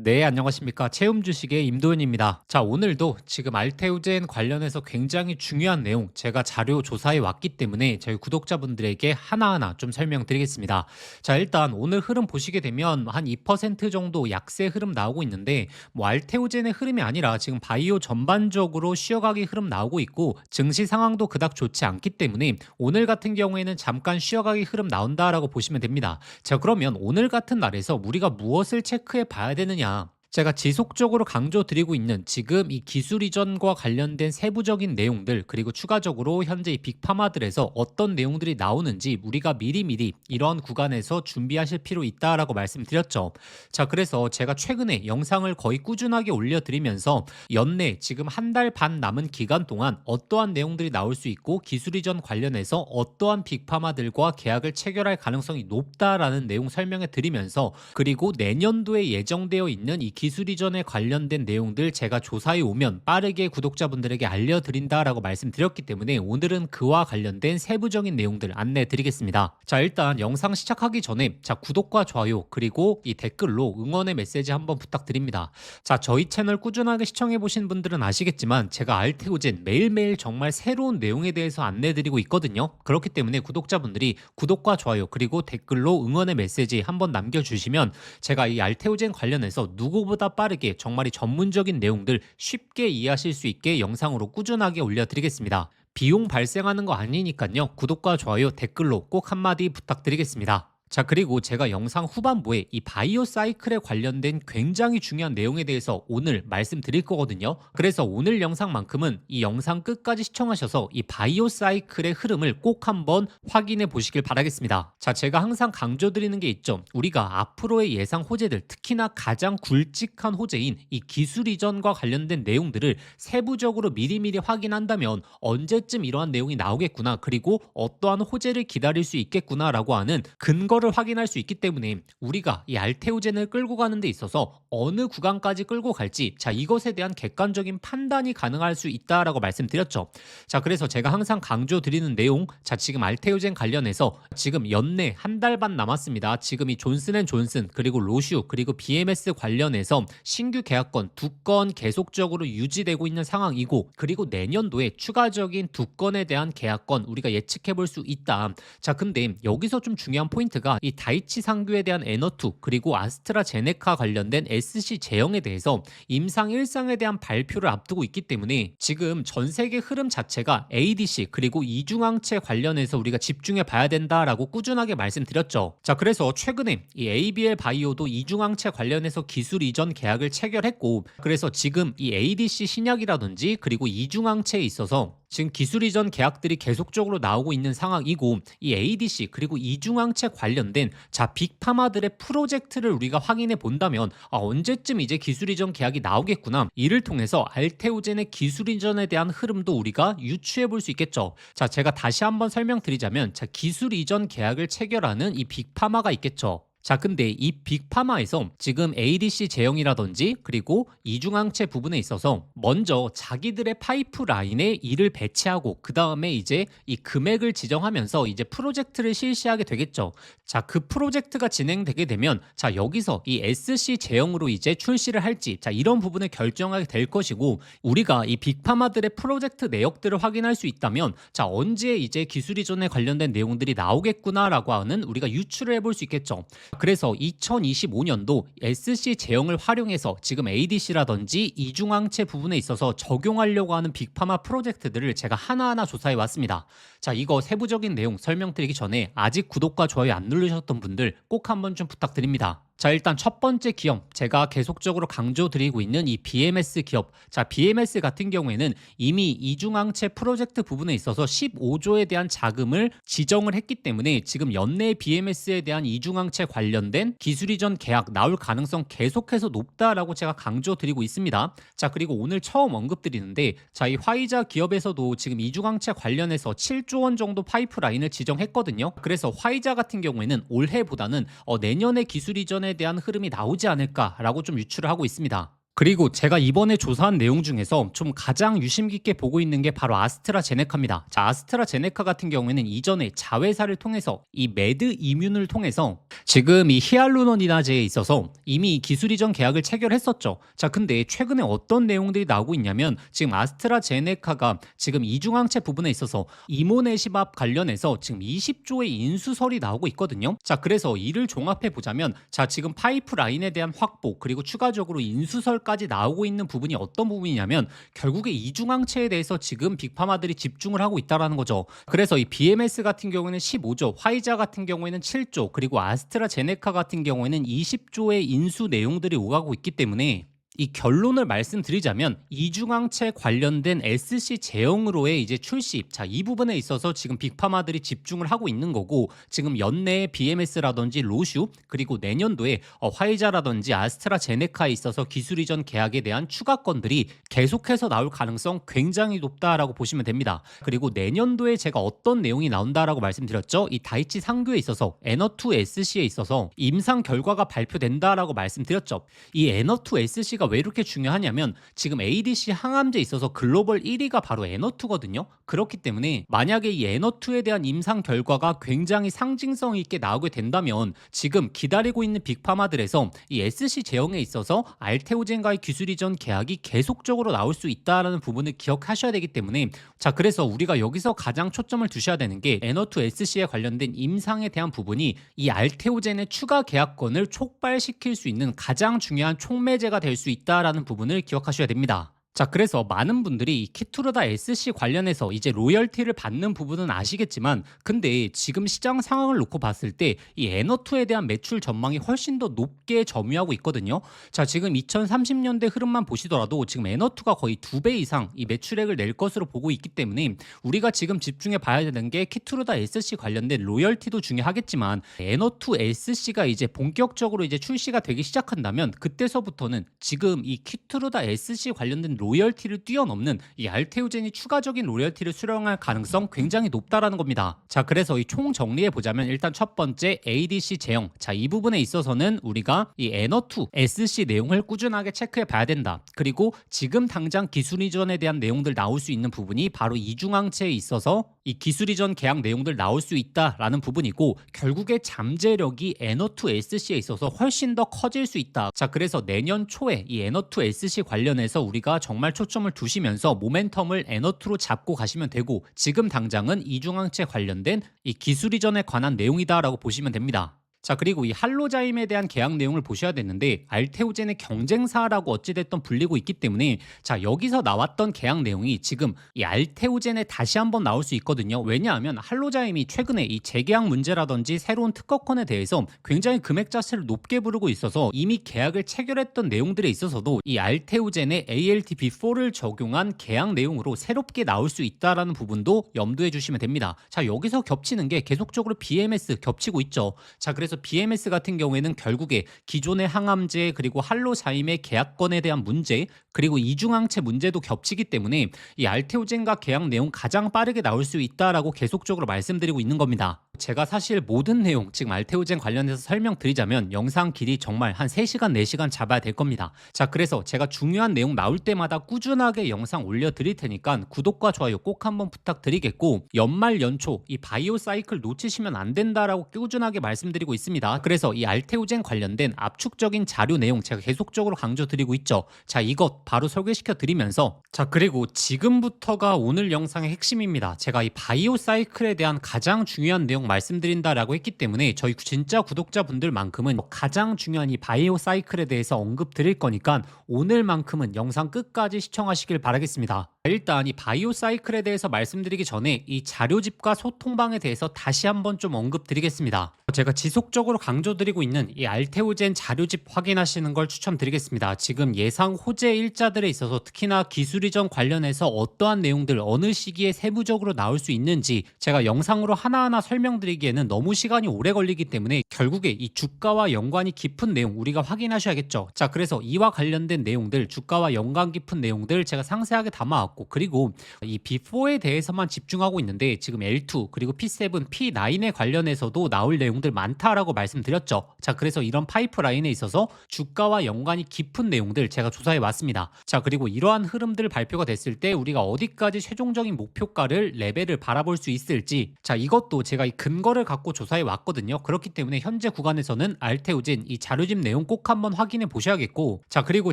네, 안녕하십니까. 채움 주식의 임도현입니다. 자, 오늘도 지금 알테오젠 관련해서 굉장히 중요한 내용 제가 자료 조사해 왔기 때문에 저희 구독자분들에게 하나하나 좀 설명드리겠습니다. 자, 일단 오늘 흐름 보시게 되면 한 2% 정도 약세 흐름 나오고 있는데 뭐 알테오젠의 흐름이 아니라 지금 바이오 전반적으로 쉬어가기 흐름 나오고 있고 증시 상황도 그닥 좋지 않기 때문에 오늘 같은 경우에는 잠깐 쉬어가기 흐름 나온다라고 보시면 됩니다. 자, 그러면 오늘 같은 날에서 우리가 무엇을 체크해 봐야 되느냐? 제가 지속적으로 강조드리고 있는 지금 이 기술 이전과 관련된 세부적인 내용들, 그리고 추가적으로 현재 이 빅파마들에서 어떤 내용들이 나오는지 우리가 미리미리 이런 구간에서 준비하실 필요 있다라고 말씀드렸죠. 자, 그래서 제가 최근에 영상을 거의 꾸준하게 올려드리면서 연내 지금 한 달 반 남은 기간 동안 어떠한 내용들이 나올 수 있고 기술 이전 관련해서 어떠한 빅파마들과 계약을 체결할 가능성이 높다라는 내용 설명해 드리면서, 그리고 내년도에 예정되어 있는 이 기술 이전에 관련된 내용들 제가 조사해 오면 빠르게 구독자분들에게 알려드린다라고 말씀드렸기 때문에 오늘은 그와 관련된 세부적인 내용들 안내해 드리겠습니다. 자, 일단 영상 시작하기 전에 구독과 좋아요 그리고 이 댓글로 응원의 메시지 한번 부탁드립니다. 자, 저희 채널 꾸준하게 시청해 보신 분들은 아시겠지만 제가 알테오젠 매일매일 정말 새로운 내용에 대해서 안내해 드리고 있거든요. 그렇기 때문에 구독자분들이 구독과 좋아요 그리고 댓글로 응원의 메시지 한번 남겨주시면 제가 이 알테오젠 관련해서 누구보다 빠르게 정말 전문적인 내용들 쉽게 이해하실 수 있게 영상으로 꾸준하게 올려드리겠습니다. 비용 발생하는 거 아니니까요. 구독과 좋아요, 댓글로 꼭 한마디 부탁드리겠습니다. 자, 그리고 제가 영상 후반부에 이 바이오 사이클에 관련된 굉장히 중요한 내용에 대해서 오늘 말씀드릴 거거든요. 그래서 오늘 영상만큼은 이 영상 끝까지 시청하셔서 이 바이오 사이클의 흐름을 꼭 한번 확인해 보시길 바라겠습니다. 자, 제가 항상 강조드리는 게 있죠. 우리가 앞으로의 예상 호재들, 특히나 가장 굵직한 호재인 이 기술 이전과 관련된 내용들을 세부적으로 미리미리 확인한다면 언제쯤 이러한 내용이 나오겠구나, 그리고 어떠한 호재를 기다릴 수 있겠구나라고 하는 근거를 확인할 수 있기 때문에 우리가 이 알테오젠을 끌고 가는 데 있어서 어느 구간까지 끌고 갈지, 자, 이것에 대한 객관적인 판단이 가능할 수 있다라고 말씀드렸죠. 자, 그래서 제가 항상 강조드리는 내용, 자, 지금 알테오젠 관련해서 지금 연내 한 달 반 남았습니다. 지금 이 존슨앤존슨 그리고 로슈 그리고 BMS 관련해서 신규 계약건 2건 계속적으로 유지되고 있는 상황이고, 그리고 내년도에 추가적인 2건에 대한 계약건 우리가 예측해 볼 수 있다. 자, 근데 여기서 좀 중요한 포인트가 이 다이치 상규에 대한 에너투 그리고 아스트라제네카 관련된 SC 제형에 대해서 임상 1상에 대한 발표를 앞두고 있기 때문에 지금 전 세계 흐름 자체가 ADC 그리고 이중항체 관련해서 우리가 집중해 봐야 된다라고 꾸준하게 말씀드렸죠. 자, 그래서 최근에 이 ABL 바이오도 이중항체 관련해서 기술 이전 계약을 체결했고, 그래서 지금 이 ADC 신약이라든지 그리고 이중항체에 있어서 지금 기술 이전 계약들이 계속적으로 나오고 있는 상황이고, 이 ADC 그리고 이중항체 관련된 빅파마들의 프로젝트를 우리가 확인해 본다면 언제쯤 이제 기술 이전 계약이 나오겠구나, 이를 통해서 알테오젠의 기술 이전에 대한 흐름도 우리가 유추해 볼 수 있겠죠. 자, 제가 다시 한번 설명드리자면, 기술 이전 계약을 체결하는 이 빅파마가 있겠죠. 자, 근데 이 빅파마에서 지금 ADC 제형이라든지 그리고 이중항체 부분에 있어서 먼저 자기들의 파이프라인에 이를 배치하고 그 다음에 이제 이 금액을 지정하면서 이제 프로젝트를 실시하게 되겠죠. 자, 그 프로젝트가 진행되게 되면 여기서 이 SC 제형으로 이제 출시를 할지, 이런 부분을 결정하게 될 것이고, 우리가 이 빅파마들의 프로젝트 내역들을 확인할 수 있다면 언제 이제 기술 이전에 관련된 내용들이 나오겠구나라고 하는 우리가 유추를 해볼 수 있겠죠. 그래서 2025년도 SC 제형을 활용해서 지금 ADC라든지 이중항체 부분에 있어서 적용하려고 하는 빅파마 프로젝트들을 제가 하나하나 조사해 왔습니다. 자, 이거 세부적인 내용 설명드리기 전에 아직 구독과 좋아요 안 누르셨던 분들 꼭 한번 좀 부탁드립니다. 자, 일단 첫 번째 기업, 제가 계속적으로 강조드리고 있는 이 BMS 기업. 자, BMS 같은 경우에는 이미 이중항체 프로젝트 부분에 있어서 15조에 대한 자금을 지정을 했기 때문에 지금 연내 BMS에 대한 이중항체 관련된 기술 이전 계약 나올 가능성 계속해서 높다라고 제가 강조드리고 있습니다. 자, 그리고 오늘 처음 언급드리는데, 이 화이자 기업에서도 지금 이중항체 관련해서 7조 원 정도 파이프라인을 지정했거든요. 그래서 화이자 같은 경우에는 올해보다는 내년에 기술 이전에 대한 흐름이 나오지 않을까라고 좀 유추를 하고 있습니다. 그리고 제가 이번에 조사한 내용 중에서 좀 가장 유심 깊게 보고 있는 게 바로 아스트라제네카입니다. 자, 아스트라제네카 같은 경우에는 이전에 자회사를 통해서 이 매드 이뮨을 통해서 지금 이 히알루론이나제에 있어서 이미 기술 이전 계약을 체결했었죠. 자, 근데 최근에 어떤 내용들이 나오고 있냐면 지금 아스트라제네카가 지금 이중항체 부분에 있어서 이모네시밥 관련해서 지금 20조의 인수설이 나오고 있거든요. 자, 그래서 이를 종합해 보자면 자, 지금 파이프라인에 대한 확보 그리고 추가적으로 인수설까지 나오고 있는 부분이 어떤 부분이냐면 결국에 이중항체에 대해서 지금 빅파마들이 집중을 하고 있다라는 거죠. 그래서 이 BMS 같은 경우에는 15조, 화이자 같은 경우에는 7조, 그리고 아스트라제네카 같은 경우에는 20조의 인수 내용들이 오가고 있기 때문에 이 결론을 말씀드리자면 이중항체 관련된 SC 제형으로의 이제 출시, 자, 이 부분에 있어서 지금 빅파마들이 집중을 하고 있는 거고 지금 연내에 BMS라든지 로슈 그리고 내년도에 화이자라든지 아스트라제네카에 있어서 기술 이전 계약에 대한 추가 건들이 계속해서 나올 가능성 굉장히 높다라고 보시면 됩니다. 그리고 내년도에 제가 어떤 내용이 나온다라고 말씀드렸죠? 이 다이치 상교에 있어서 에너2 SC에 있어서 임상 결과가 발표된다라고 말씀드렸죠. 이 에너2 SC가 왜 이렇게 중요하냐면 지금 ADC 항암제에 있어서 글로벌 1위가 바로 에너2거든요. 그렇기 때문에 만약에 이 에너2에 대한 임상 결과가 굉장히 상징성 있게 나오게 된다면 지금 기다리고 있는 빅파마들에서 이 SC 제형에 있어서 알테오젠과의 기술 이전 계약이 계속적으로 나올 수 있다는 부분을 기억하셔야 되기 때문에 자, 그래서 우리가 여기서 가장 초점을 두셔야 되는 게 에너2 SC에 관련된 임상에 대한 부분이 이 알테오젠의 추가 계약권을 촉발시킬 수 있는 가장 중요한 촉매제가 될 수 있다라는 부분을 기억하셔야 됩니다. 자, 그래서 많은 분들이 이 키투르다 SC 관련해서 이제 로열티를 받는 부분은 아시겠지만 근데 지금 시장 상황을 놓고 봤을 때 이 에너2에 대한 매출 전망이 훨씬 더 높게 점유하고 있거든요. 자, 지금 2030년대 흐름만 보시더라도 지금 에너2가 거의 2배 이상 이 매출액을 낼 것으로 보고 있기 때문에 우리가 지금 집중해 봐야 되는 게 키투르다 SC 관련된 로열티도 중요하겠지만 에너2 SC가 이제 본격적으로 이제 출시가 되기 시작한다면 그때서부터는 지금 이 키투르다 SC 관련된 로열티를 뛰어넘는 이 알테오젠이 추가적인 로열티를 수령할 가능성 굉장히 높다라는 겁니다. 자, 그래서 이 총 정리해 보자면 일단 첫 번째 ADC 제형. 자, 이 부분에 있어서는 우리가 이 에너2 SC 내용을 꾸준하게 체크해 봐야 된다. 그리고 지금 당장 기술 이전에 대한 내용들 나올 수 있는 부분이 바로 이중항체에 있어서 이 기술 이전 계약 내용들 나올 수 있다라는 부분이고 결국에 잠재력이 에너2 SC에 있어서 훨씬 더 커질 수 있다. 자, 그래서 내년 초에 이 에너2 SC 관련해서 우리가 정말 초점을 두시면서 모멘텀을 에너2로 잡고 가시면 되고 지금 당장은 이중항체 관련된 이 기술 이전에 관한 내용이다라고 보시면 됩니다. 자, 그리고 이 할로자임에 대한 계약 내용을 보셔야 되는데 알테오젠의 경쟁사라고 어찌됐든 불리고 있기 때문에 자, 여기서 나왔던 계약 내용이 지금 이 알테오젠에 다시 한번 나올 수 있거든요. 왜냐하면 할로자임이 최근에 이 재계약 문제라든지 새로운 특허권에 대해서 굉장히 금액 자체를 높게 부르고 있어서 이미 계약을 체결했던 내용들에 있어서도 이 알테오젠의 ALTB4를 적용한 계약 내용으로 새롭게 나올 수 있다라는 부분도 염두해 주시면 됩니다. 자, 여기서 겹치는 게 계속적으로 BMS 겹치고 있죠. 자, 그래서 BMS 같은 경우에는 결국에 기존의 항암제 그리고 할로자임의 계약권에 대한 문제 그리고 이중항체 문제도 겹치기 때문에 이 알테오젠과 계약 내용 가장 빠르게 나올 수 있다라고 계속적으로 말씀드리고 있는 겁니다. 제가 사실 모든 내용 지금 알테오젠 관련해서 설명드리자면 영상 길이 정말 한 3시간 4시간 잡아야 될 겁니다. 자, 그래서 제가 중요한 내용 나올 때마다 꾸준하게 영상 올려드릴 테니까 구독과 좋아요 꼭 한번 부탁드리겠고 연말 연초 이 바이오 사이클 놓치시면 안 된다라고 꾸준하게 말씀드리고 있습니다. 그래서 이 알테오젠 관련된 압축적인 자료 내용 제가 계속적으로 강조드리고 있죠. 자, 이것 바로 소개시켜 드리면서 자, 그리고 지금부터가 오늘 영상의 핵심입니다. 제가 이 바이오 사이클에 대한 가장 중요한 내용 말씀드린다라고 했기 때문에 저희 진짜 구독자분들만큼은 가장 중요한 이 바이오 사이클에 대해서 언급 드릴 거니까 오늘만큼은 영상 끝까지 시청하시길 바라겠습니다. 일단 이 바이오 사이클에 대해서 말씀드리기 전에 이 자료집과 소통방에 대해서 다시 한번 좀 언급 드리겠습니다. 제가 지속적으로 강조드리고 있는 이 알테오젠 자료집 확인하시는 걸 추천드리겠습니다. 지금 예상 호재 일자들에 있어서 특히나 기술 이전 관련해서 어떠한 내용들 어느 시기에 세부적으로 나올 수 있는지 제가 영상으로 하나하나 설명드리기에는 너무 시간이 오래 걸리기 때문에 결국에 이 주가와 연관이 깊은 내용 우리가 확인하셔야겠죠. 자, 그래서 이와 관련된 내용들 주가와 연관 깊은 내용들 제가 상세하게 담아왔고 나왔고, 그리고 이 B4에 대해서만 집중하고 있는데 지금 L2 그리고 P7, P9에 관련해서도 나올 내용들 많다라고 말씀드렸죠. 자, 그래서 이런 파이프라인에 있어서 주가와 연관이 깊은 내용들 제가 조사해 왔습니다. 자, 그리고 이러한 흐름들 발표가 됐을 때 우리가 어디까지 최종적인 목표가를 레벨을 바라볼 수 있을지, 자, 이것도 제가 이 근거를 갖고 조사해 왔거든요. 그렇기 때문에 현재 구간에서는 알테오젠 이 자료집 내용 꼭 한번 확인해 보셔야겠고, 자, 그리고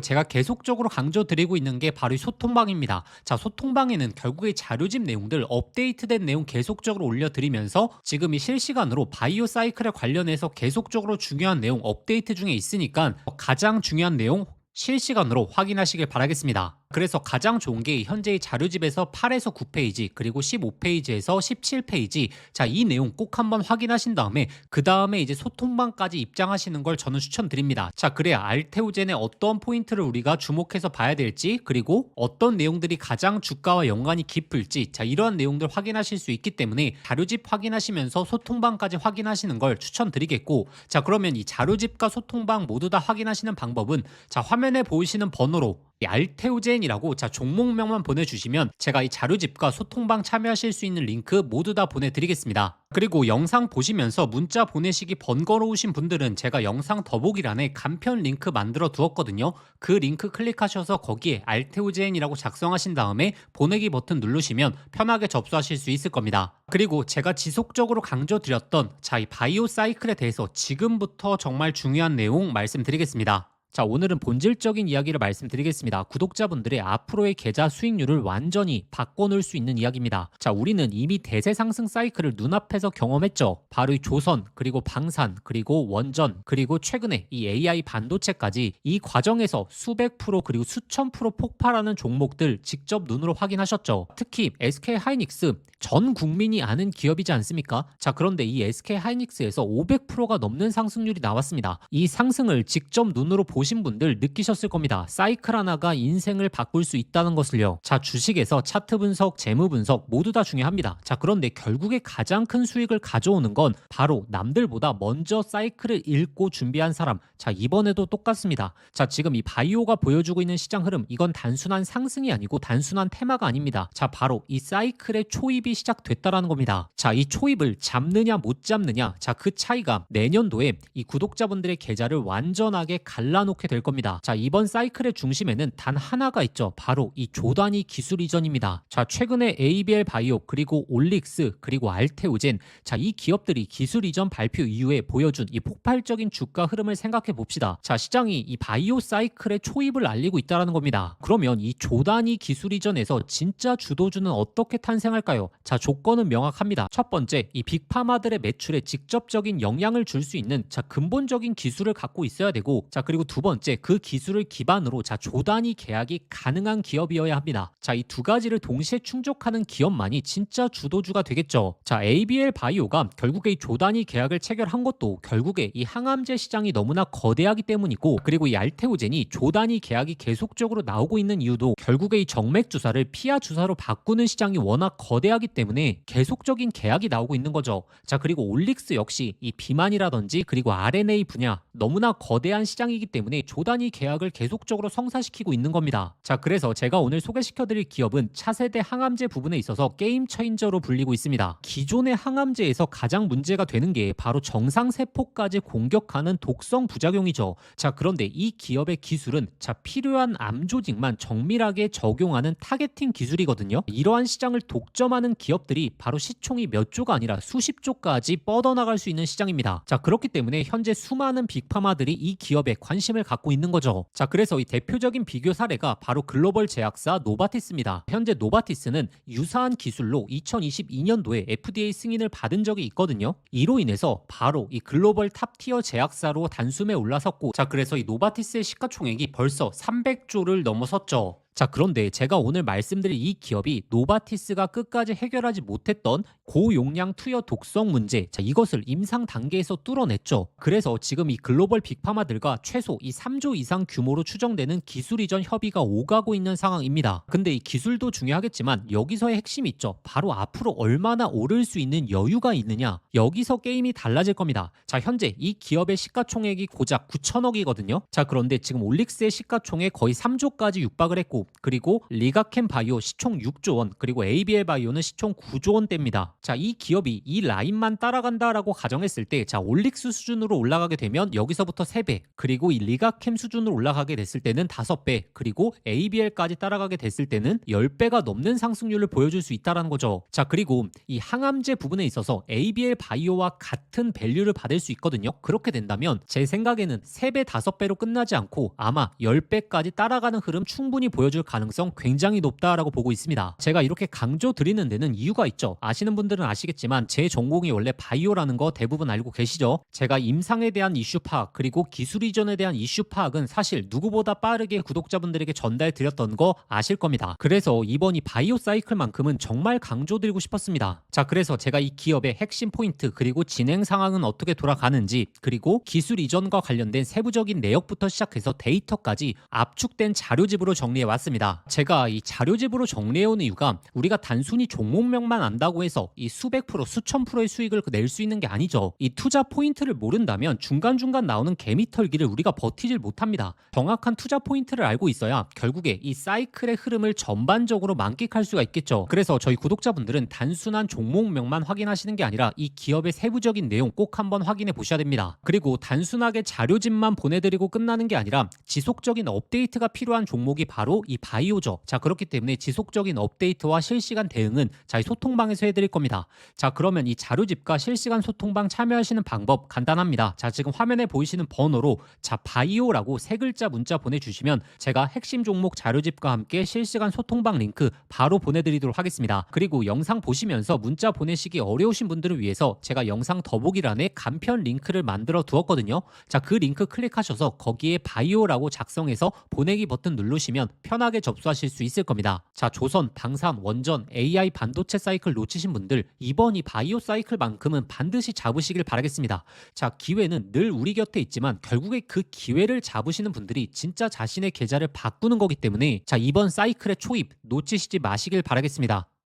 제가 계속적으로 강조드리고 있는 게 바로 이 소통방입니다. 자, 소통방에는 결국에 자료집 내용들 업데이트된 내용 계속적으로 올려드리면서 지금 이 실시간으로 바이오 사이클에 관련해서 계속적으로 중요한 내용 업데이트 중에 있으니까 가장 중요한 내용 실시간으로 확인하시길 바라겠습니다. 그래서 가장 좋은 게 현재의 자료집에서 8에서 9페이지 그리고 15페이지에서 17페이지, 자, 이 내용 꼭 한번 확인하신 다음에 그 다음에 이제 소통방까지 입장하시는 걸 저는 추천드립니다. 자, 그래야 알테오젠의 어떤 포인트를 우리가 주목해서 봐야 될지, 그리고 어떤 내용들이 가장 주가와 연관이 깊을지, 자, 이러한 내용들 확인하실 수 있기 때문에 자료집 확인하시면서 소통방까지 확인하시는 걸 추천드리겠고, 자, 그러면 이 자료집과 소통방 모두 다 확인하시는 방법은 자, 화면에 보이시는 번호로 이 알테오젠이라고 자, 종목명만 보내주시면 제가 이 자료집과 소통방 참여하실 수 있는 링크 모두 다 보내드리겠습니다. 그리고 영상 보시면서 문자 보내시기 번거로우신 분들은 제가 영상 더보기란에 간편 링크 만들어 두었거든요. 그 링크 클릭하셔서 거기에 알테오젠이라고 작성하신 다음에 보내기 버튼 누르시면 편하게 접수하실 수 있을 겁니다. 그리고 제가 지속적으로 강조드렸던 자, 이 바이오 사이클에 대해서 지금부터 정말 중요한 내용 말씀드리겠습니다. 자, 오늘은 본질적인 이야기를 말씀드리겠습니다. 구독자분들의 앞으로의 계좌 수익률을 완전히 바꿔놓을 수 있는 이야기입니다. 자, 우리는 이미 대세 상승 사이클을 눈앞에서 경험했죠. 바로 이 조선, 그리고 방산, 그리고 원전, 그리고 최근에 이 AI 반도체까지 이 과정에서 수백 프로 그리고 수천 프로 폭발하는 종목들 직접 눈으로 확인하셨죠. 특히 SK 하이닉스, 전 국민이 아는 기업이지 않습니까? 자, 그런데 이 SK 하이닉스에서 500%가 넘는 상승률이 나왔습니다. 이 상승을 직접 눈으로 보신 분들 느끼셨을 겁니다. 사이클 하나가 인생을 바꿀 수 있다는 것을요. 자, 주식에서 차트 분석, 재무 분석 모두 다 중요합니다. 자, 그런데 결국에 가장 큰 수익을 가져오는 건 바로 남들보다 먼저 사이클을 읽고 준비한 사람. 자, 이번에도 똑같습니다. 자, 지금 이 바이오가 보여주고 있는 시장 흐름, 이건 단순한 상승이 아니고 단순한 테마가 아닙니다. 자, 바로 이 사이클의 초입이 시작됐다라는 겁니다. 자, 이 초입을 잡느냐 못 잡느냐, 자, 그 차이가 내년도에 이 구독자분들의 계좌를 완전하게 갈라놓게 될 겁니다. 자, 이번 사이클의 중심에는 단 하나가 있죠. 바로 이 조단위 기술 이전입니다. 자, 최근에 ABL 바이오, 그리고 올릭스, 그리고 알테오젠, 자, 이 기업들이 기술 이전 발표 이후에 보여준 이 폭발적인 주가 흐름을 생각해 봅시다. 자, 시장이 이 바이오 사이클의 초입을 알리고 있다는 겁니다. 그러면 이 조단위 기술 이전에서 진짜 주도주는 어떻게 탄생할까요? 자, 조건은 명확합니다. 첫 번째, 이 빅파마들의 매출에 직접적인 영향을 줄 수 있는 자, 근본적인 기술을 갖고 있어야 되고, 자, 그리고 두 번째, 그 기술을 기반으로 자, 조단위 계약이 가능한 기업이어야 합니다. 자, 이 두 가지를 동시에 충족하는 기업만이 진짜 주도주가 되겠죠. 자, ABL 바이오가 결국에 이 조단위 계약을 체결한 것도 결국에 이 항암제 시장이 너무나 거대하기 때문이고, 그리고 이 알테오젠이 조단위 계약이 계속적으로 나오고 있는 이유도 결국에 이 정맥 주사를 피하 주사로 바꾸는 시장이 워낙 거대하기 때문에 계속적인 계약이 나오고 있는 거죠. 자, 그리고 올릭스 역시 이 비만이라든지 그리고 RNA 분야 너무나 거대한 시장이기 때문에 조단위 계약을 계속적으로 성사시키고 있는 겁니다. 자, 그래서 제가 오늘 소개시켜드릴 기업은 차세대 항암제 부분에 있어서 게임 체인저로 불리고 있습니다. 기존의 항암제에서 가장 문제가 되는 게 바로 정상세포까지 공격하는 독성 부작용이죠. 자, 그런데 이 기업의 기술은 자, 필요한 암 조직만 정밀하게 적용하는 타겟팅 기술이거든요. 이러한 시장을 독점하는 기업들이 바로 시총이 몇 조가 아니라 수십 조까지 뻗어나갈 수 있는 시장입니다. 자, 그렇기 때문에 현재 수많은 빅파마들이 이 기업에 관심을 갖고 있는 거죠. 자, 그래서 이 대표적인 비교 사례가 바로 글로벌 제약사 노바티스입니다. 현재 노바티스는 유사한 기술로 2022년도에 FDA 승인을 받은 적이 있거든요. 이로 인해서 바로 이 글로벌 탑티어 제약사로 단숨에 올라섰고, 자, 그래서 이 노바티스의 시가총액이 벌써 300조를 넘어섰죠. 자, 그런데 제가 오늘 말씀드릴 이 기업이 노바티스가 끝까지 해결하지 못했던 고용량 투여 독성 문제, 자, 이것을 임상 단계에서 뚫어냈죠. 그래서 지금 이 글로벌 빅파마들과 최소 이 3조 이상 규모로 추정되는 기술 이전 협의가 오가고 있는 상황입니다. 근데 이 기술도 중요하겠지만 여기서의 핵심이 있죠. 바로 앞으로 얼마나 오를 수 있는 여유가 있느냐, 여기서 게임이 달라질 겁니다. 자, 현재 이 기업의 시가총액이 고작 9천억이거든요. 자, 그런데 지금 올릭스의 시가총액 거의 3조까지 육박을 했고, 1조, 그리고 리가캠 바이오 시총 6조 원, 그리고 ABL 바이오는 시총 9조 원대입니다. 자, 이 기업이 이 라인만 따라간다라고 가정했을 때, 자, 올릭스 수준으로 올라가게 되면 여기서부터 3배, 그리고 이 리가캠 수준으로 올라가게 됐을 때는 5배, 그리고 ABL까지 따라가게 됐을 때는 10배가 넘는 상승률을 보여줄 수 있다는 거죠. 자, 그리고 이 항암제 부분에 있어서 ABL 바이오와 같은 밸류를 받을 수 있거든요. 그렇게 된다면 제 생각에는 3배, 5배로 끝나지 않고 아마 10배까지 따라가는 흐름 충분히 보여줄 가능성 굉장히 높다라고 보고 있습니다. 제가 이렇게 강조드리는 데는 이유가 있죠. 아시는 분들은 아시겠지만 제 전공이 원래 바이오라는 거 대부분 알고 계시죠? 제가 임상에 대한 이슈 파악, 그리고 기술 이전에 대한 이슈 파악은 사실 누구보다 빠르게 구독자분들에게 전달드렸던 거 아실 겁니다. 그래서 이번 이 바이오 사이클만큼은 정말 강조드리고 싶었습니다. 자, 그래서 제가 이 기업의 핵심 포인트, 그리고 진행 상황은 어떻게 돌아가는지, 그리고 기술 이전과 관련된 세부적인 내역부터 시작해서 데이터까지 압축된 자료집으로 정리해 왔습니다. 제가 이 자료집으로 정리해 온 이유가 우리가 단순히 종목명만 안다고 해서 이 수백 프로, 수천 프로의 수익을 낼 수 있는 게 아니죠. 이 투자 포인트를 모른다면 중간중간 나오는 개미털기를 우리가 버티질 못합니다. 정확한 투자 포인트를 알고 있어야 결국에 이 사이클의 흐름을 전반적으로 만끽할 수가 있겠죠. 그래서 저희 구독자분들은 단순한 종목명만 확인하시는 게 아니라 이 기업의 세부적인 내용 꼭 한번 확인해 보셔야 됩니다. 그리고 단순하게 자료집만 보내드리고 끝나는 게 아니라 지속적인 업데이트가 필요한 종목이 바로 이 바이오죠. 자, 그렇기 때문에 지속적인 업데이트와 실시간 대응은 저희 소통방에서 해드릴 겁니다. 자, 그러면 이 자료집과 실시간 소통방 참여하시는 방법 간단합니다. 자, 지금 화면에 보이시는 번호로 자, 바이오라고 3글자 문자 보내주시면 제가 핵심 종목 자료집과 함께 실시간 소통방 링크 바로 보내드리도록 하겠습니다. 그리고 영상 보시면서 문자 보내시기 어려우신 분들을 위해서 제가 영상 더보기란에 간편 링크를 만들어 두었거든요. 자, 그 링크 클릭하셔서 거기에 바이오라고 작성해서 보내기 버튼 누르시면 편하게 접수하실 수 있을 겁니다. 자, 조선, 방산, 원전, AI 반도체 사이클 놓치신 분들 이번 이 바이오 사이클만큼은 반드시 잡으시길 바라겠습니다. 자, 기회는 늘 우리 곁에 있지만 결국에 그 기회를 잡으시는 분들이 진짜 자신의 계좌를 바꾸는 거기 때문에 자, 이번 사이클의 초입 놓치시지 마시길 바라겠습니다.